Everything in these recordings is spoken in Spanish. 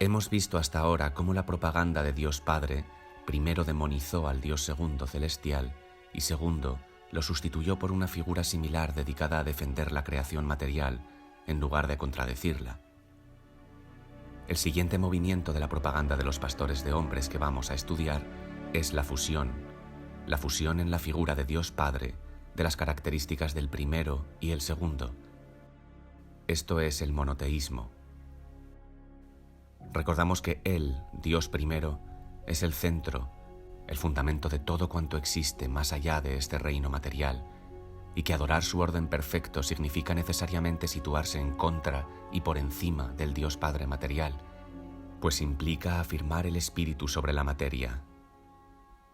Hemos visto hasta ahora cómo la propaganda de Dios Padre primero demonizó al Dios segundo celestial y segundo lo sustituyó por una figura similar dedicada a defender la creación material en lugar de contradecirla. El siguiente movimiento de la propaganda de los pastores de hombres que vamos a estudiar es la fusión en la figura de Dios Padre de las características del primero y el segundo. Esto es el monoteísmo. Recordamos que Él, Dios primero, es el centro, el fundamento de todo cuanto existe más allá de este reino material, y que adorar su orden perfecto significa necesariamente situarse en contra y por encima del Dios Padre material, pues implica afirmar el espíritu sobre la materia.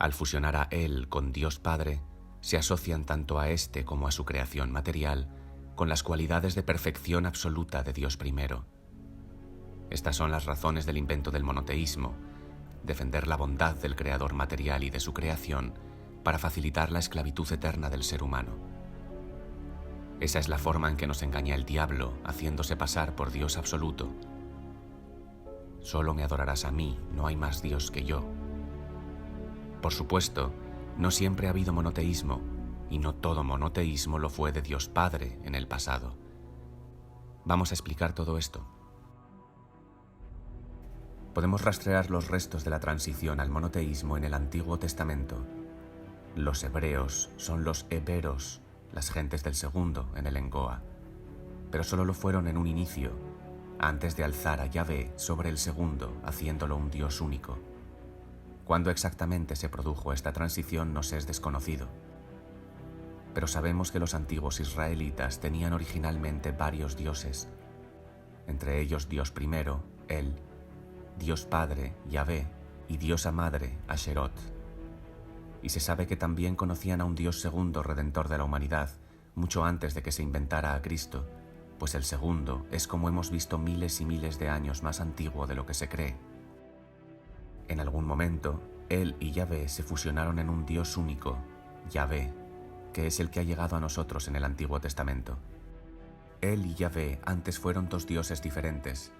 Al fusionar a Él con Dios Padre, se asocian tanto a éste como a su creación material con las cualidades de perfección absoluta de Dios primero. Estas son las razones del invento del monoteísmo: defender la bondad del creador material y de su creación para facilitar la esclavitud eterna del ser humano. Esa es la forma en que nos engaña el diablo, haciéndose pasar por Dios absoluto. Solo me adorarás a mí, no hay más Dios que yo. Por supuesto, no siempre ha habido monoteísmo, y no todo monoteísmo lo fue de Dios Padre en el pasado. Vamos a explicar todo esto. Podemos rastrear los restos de la transición al monoteísmo en el Antiguo Testamento. Los hebreos son los heberos, las gentes del segundo en el Engoa, pero solo lo fueron en un inicio, antes de alzar a Yahvé sobre el segundo, haciéndolo un Dios único. Cuándo exactamente se produjo esta transición nos es desconocido, pero sabemos que los antiguos israelitas tenían originalmente varios dioses, entre ellos Dios primero, Él, Dios Padre, Yahvé, y Diosa Madre, Asherot. Y se sabe que también conocían a un Dios segundo redentor de la humanidad, mucho antes de que se inventara a Cristo, pues el segundo es, como hemos visto, miles y miles de años más antiguo de lo que se cree. En algún momento, Él y Yahvé se fusionaron en un Dios único, Yahvé, que es el que ha llegado a nosotros en el Antiguo Testamento. Él y Yahvé antes fueron dos dioses diferentes.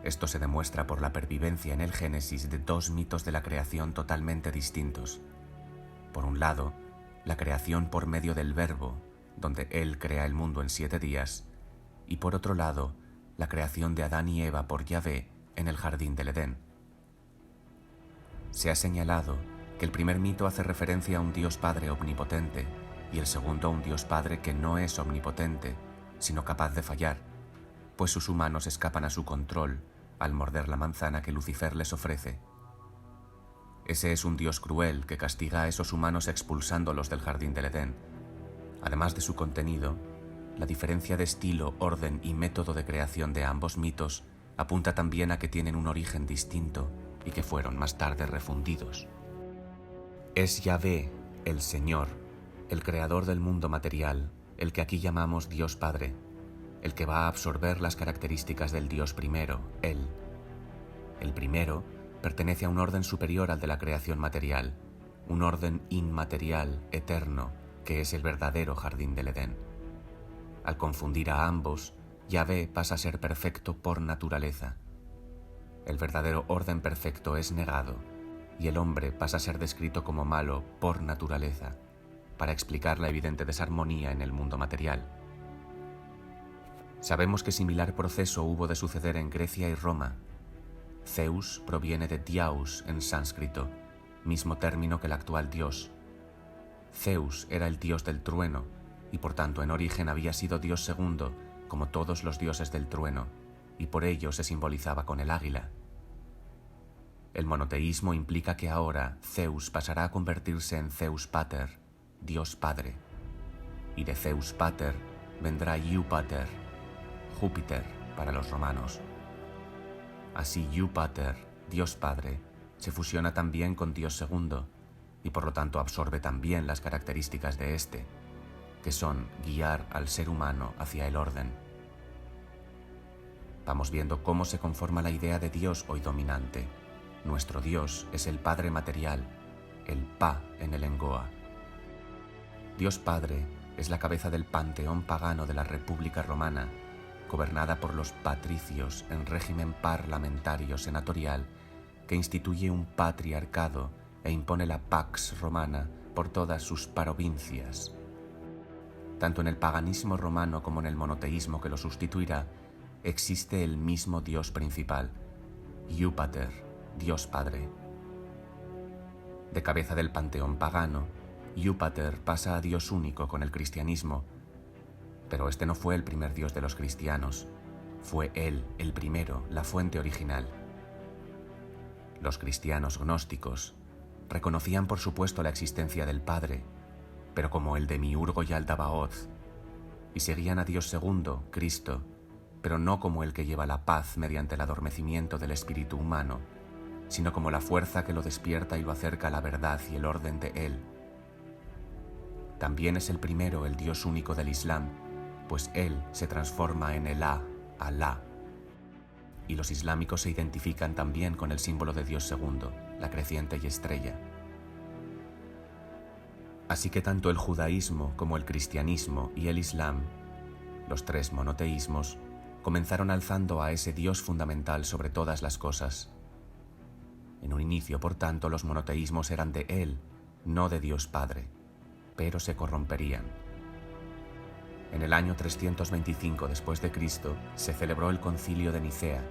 Esto se demuestra por la pervivencia en el Génesis de dos mitos de la creación totalmente distintos. Por un lado, la creación por medio del Verbo, donde Él crea el mundo en 7 días, y por otro lado, la creación de Adán y Eva por Yahvé en el jardín del Edén. Se ha señalado que el primer mito hace referencia a un Dios Padre omnipotente y el segundo a un Dios Padre que no es omnipotente, sino capaz de fallar, pues sus humanos escapan a su control al morder la manzana que Lucifer les ofrece. Ese es un Dios cruel que castiga a esos humanos expulsándolos del jardín del Edén. Además de su contenido, la diferencia de estilo, orden y método de creación de ambos mitos apunta también a que tienen un origen distinto y que fueron más tarde refundidos. Es Yahvé, el Señor, el creador del mundo material, el que aquí llamamos Dios Padre, el que va a absorber las características del Dios primero, Él. El primero pertenece a un orden superior al de la creación material, un orden inmaterial, eterno, que es el verdadero jardín del Edén. Al confundir a ambos, Yahvé pasa a ser perfecto por naturaleza. El verdadero orden perfecto es negado, y el hombre pasa a ser descrito como malo por naturaleza, para explicar la evidente desarmonía en el mundo material. Sabemos que similar proceso hubo de suceder en Grecia y Roma. Zeus proviene de Diaus en sánscrito, mismo término que el actual dios. Zeus era el dios del trueno, y por tanto en origen había sido Dios segundo, como todos los dioses del trueno, y por ello se simbolizaba con el águila. El monoteísmo implica que ahora Zeus pasará a convertirse en Zeus Pater, Dios Padre, y de Zeus Pater vendrá Iupater, Júpiter para los romanos. Así Iupater, Dios Padre, se fusiona también con Dios segundo, y por lo tanto absorbe también las características de éste, que son guiar al ser humano hacia el orden. Vamos viendo cómo se conforma la idea de Dios hoy dominante. Nuestro Dios es el Padre material, el Pa en el Engoa. Dios Padre es la cabeza del panteón pagano de la República Romana, gobernada por los patricios en régimen parlamentario senatorial que instituye un patriarcado e impone la pax romana por todas sus provincias. Tanto en el paganismo romano como en el monoteísmo que lo sustituirá, existe el mismo Dios principal, Iupater, Dios Padre. De cabeza del panteón pagano, Iupater pasa a Dios único con el cristianismo, pero este no fue el primer Dios de los cristianos, fue Él, el primero, la fuente original. Los cristianos gnósticos reconocían por supuesto la existencia del Padre, pero como el demiurgo Yaldabaoth, y seguían a Dios segundo, Cristo, pero no como el que lleva la paz mediante el adormecimiento del espíritu humano, sino como la fuerza que lo despierta y lo acerca a la verdad y el orden de Él. También es el primero el Dios único del Islam, pues Él se transforma en Elá, Alá. Y los islámicos se identifican también con el símbolo de Dios segundo, la creciente y estrella. Así que tanto el judaísmo como el cristianismo y el islam, los tres monoteísmos, comenzaron alzando a ese Dios fundamental sobre todas las cosas. En un inicio, por tanto, los monoteísmos eran de Él, no de Dios Padre, pero se corromperían. En el año 325 después de Cristo se celebró el Concilio de Nicea,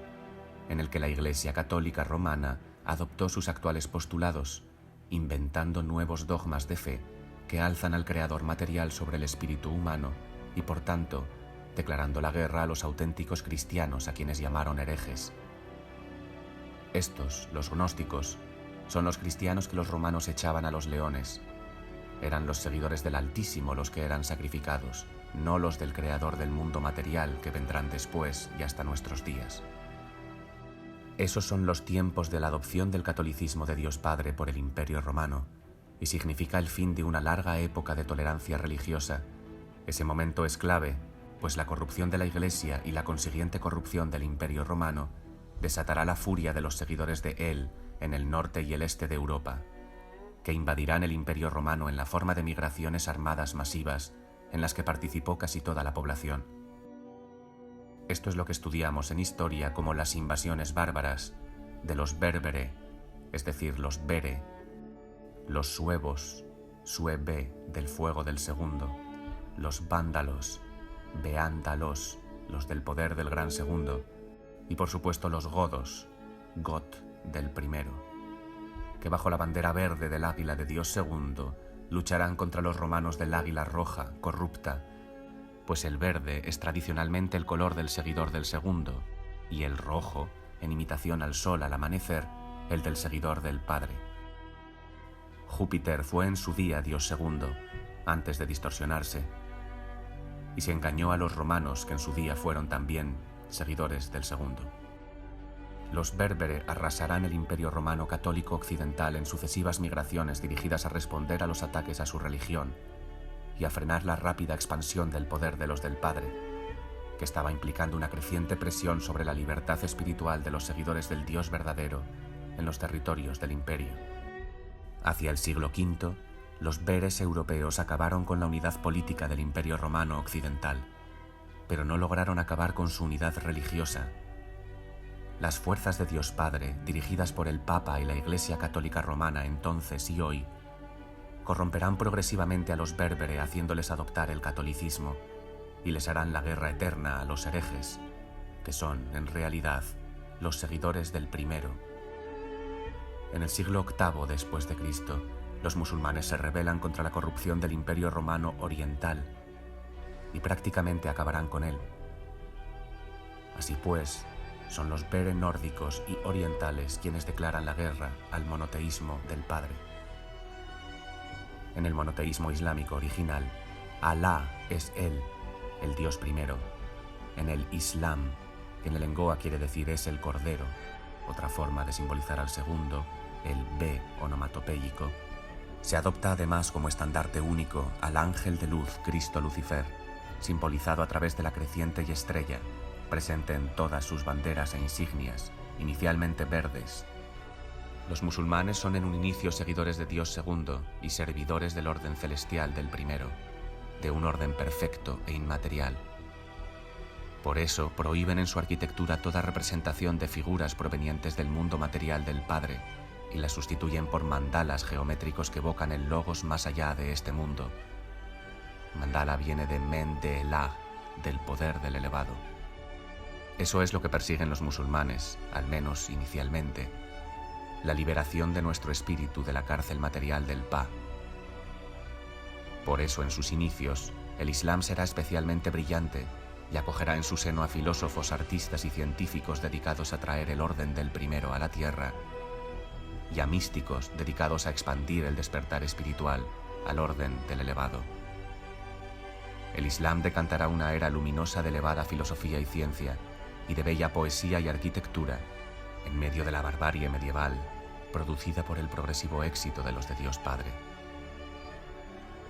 en el que la Iglesia Católica Romana adoptó sus actuales postulados, inventando nuevos dogmas de fe que alzan al Creador material sobre el espíritu humano y, por tanto, declarando la guerra a los auténticos cristianos a quienes llamaron herejes. Estos, los gnósticos, son los cristianos que los romanos echaban a los leones. Eran los seguidores del Altísimo los que eran sacrificados, no los del Creador del mundo material que vendrán después y hasta nuestros días. Esos son los tiempos de la adopción del catolicismo de Dios Padre por el Imperio Romano, y significa el fin de una larga época de tolerancia religiosa. Ese momento es clave, pues la corrupción de la Iglesia y la consiguiente corrupción del Imperio Romano desatará la furia de los seguidores de Él en el norte y el este de Europa, que invadirán el Imperio Romano en la forma de migraciones armadas masivas en las que participó casi toda la población. Esto es lo que estudiamos en historia como las invasiones bárbaras de los berbere, es decir, los bere, los suevos, suebe del fuego del segundo, los vándalos, beándalos, los del poder del gran segundo, y por supuesto los godos, got del primero, que bajo la bandera verde del águila de Dios segundo lucharán contra los romanos del águila roja, corrupta, pues el verde es tradicionalmente el color del seguidor del segundo, y el rojo, en imitación al sol al amanecer, el del seguidor del Padre. Júpiter fue en su día Dios segundo, antes de distorsionarse, y se engañó a los romanos que en su día fueron también seguidores del segundo. Los berbere arrasarán el Imperio Romano Católico Occidental en sucesivas migraciones dirigidas a responder a los ataques a su religión y a frenar la rápida expansión del poder de los del Padre, que estaba implicando una creciente presión sobre la libertad espiritual de los seguidores del Dios verdadero en los territorios del imperio. Hacia el siglo V, los beres europeos acabaron con la unidad política del Imperio Romano Occidental, pero no lograron acabar con su unidad religiosa. Las fuerzas de Dios Padre, dirigidas por el Papa y la Iglesia Católica Romana entonces y hoy, corromperán progresivamente a los berbere haciéndoles adoptar el catolicismo y les harán la guerra eterna a los herejes, que son, en realidad, los seguidores del primero. En el siglo VIII después de Cristo, los musulmanes se rebelan contra la corrupción del Imperio Romano Oriental y prácticamente acabarán con él. Así pues, son los bere nórdicos y orientales quienes declaran la guerra al monoteísmo del Padre. En el monoteísmo islámico original, Alá es Él, el Dios primero. En el Islam, que en el lengoa quiere decir es el Cordero, otra forma de simbolizar al segundo, el Be onomatopéyico, se adopta además como estandarte único al ángel de luz Cristo Lucifer, simbolizado a través de la creciente y estrella, presente en todas sus banderas e insignias, inicialmente verdes. Los musulmanes son en un inicio seguidores de Dios segundo y servidores del orden celestial del primero, de un orden perfecto e inmaterial. Por eso prohíben en su arquitectura toda representación de figuras provenientes del mundo material del Padre y las sustituyen por mandalas geométricos que evocan el logos más allá de este mundo. Mandala viene de Men de Elah, del poder del elevado. Eso es lo que persiguen los musulmanes, al menos inicialmente, la liberación de nuestro espíritu de la cárcel material del Pa. Por eso en sus inicios, el Islam será especialmente brillante y acogerá en su seno a filósofos, artistas y científicos dedicados a traer el orden del primero a la tierra, y a místicos dedicados a expandir el despertar espiritual al orden del elevado. El Islam decantará una era luminosa de elevada filosofía y ciencia, y de bella poesía y arquitectura, en medio de la barbarie medieval, producida por el progresivo éxito de los de Dios Padre.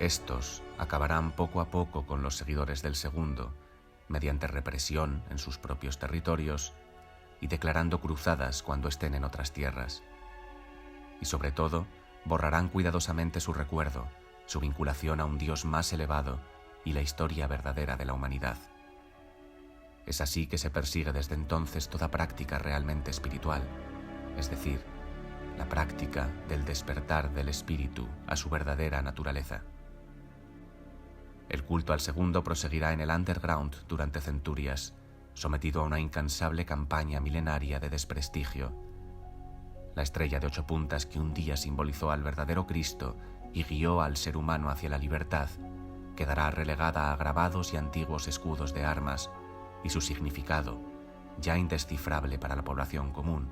Estos acabarán poco a poco con los seguidores del segundo, mediante represión en sus propios territorios y declarando cruzadas cuando estén en otras tierras. Y sobre todo, borrarán cuidadosamente su recuerdo, su vinculación a un Dios más elevado y la historia verdadera de la humanidad. Es así que se persigue desde entonces toda práctica realmente espiritual, es decir, la práctica del despertar del espíritu a su verdadera naturaleza. El culto al segundo proseguirá en el underground durante centurias, sometido a una incansable campaña milenaria de desprestigio. La estrella de 8 puntas que un día simbolizó al verdadero Cristo y guió al ser humano hacia la libertad, quedará relegada a grabados y antiguos escudos de armas, y su significado, ya indescifrable para la población común,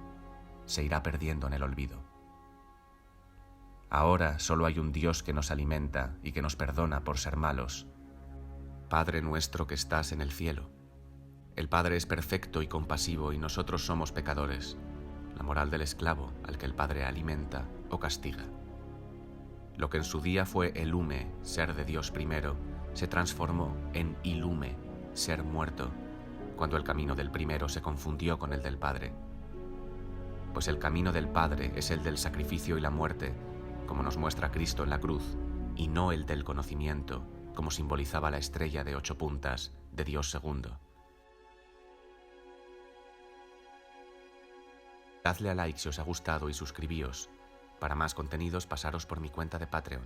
se irá perdiendo en el olvido. Ahora solo hay un Dios que nos alimenta y que nos perdona por ser malos. Padre nuestro que estás en el cielo. El Padre es perfecto y compasivo y nosotros somos pecadores. La moral del esclavo al que el Padre alimenta o castiga. Lo que en su día fue Elume, ser de Dios primero, se transformó en Ilume, ser muerto, cuando el camino del primero se confundió con el del Padre. Pues el camino del Padre es el del sacrificio y la muerte, como nos muestra Cristo en la cruz, y no el del conocimiento, como simbolizaba la estrella de 8 puntas de Dios segundo. Dadle a like si os ha gustado y suscribíos. Para más contenidos pasaros por mi cuenta de Patreon.